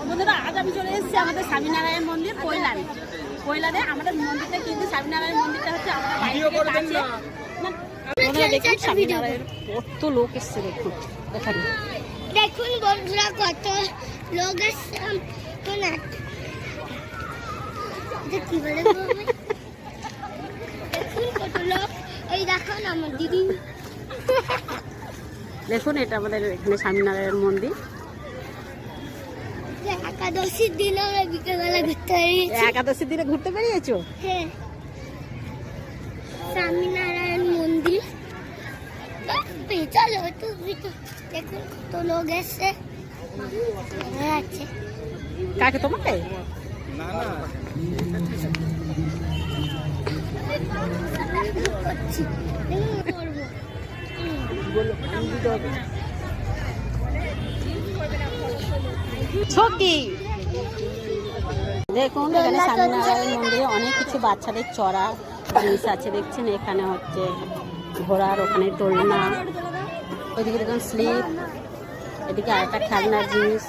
বন্ধুরা আজ আমি চলে এসেছি আমাদের স্বামীনারায়ণ মন্দির কৈলারে। আমাদের মন্দিরটা কিন্তু স্বামীনারায়ণ মন্দিরটা হচ্ছে আমাদের দেখুন স্বামীনারায়ণ কত লোক এসছে দেখুন এখানে। দেখুন বন্ধুরা কত লোক এসছে। কি বলে দেখুন কত লোক। এই দেখুন আমার দিদি। দেখুন এটা আমাদের এখানে স্বামীনারায়ণ মন্দির। একাদশীর দিনে আমরা বিকেলবেলা ঘুরতে বেরিয়েছি। একাদশীর দিনে ঘুরতে বেরিয়েছো? হ্যাঁ, স্বামীনারায়ণ মন্দির। চলো দেখুন কত লোক এসছে। কাকে তোমাকে? না ছকি দেখুন এখানে স্বামীনারায়ণ মন্দিরে অনেক কিছু বাচ্চাদের চড়া জিনিস আছে দেখছেন। এখানে হচ্ছে ঘোড়ার, ওখানে দোলনা, ওইদিকে দেখুন স্লিপ, এদিকে আরেকটা খেলনার জিনিস।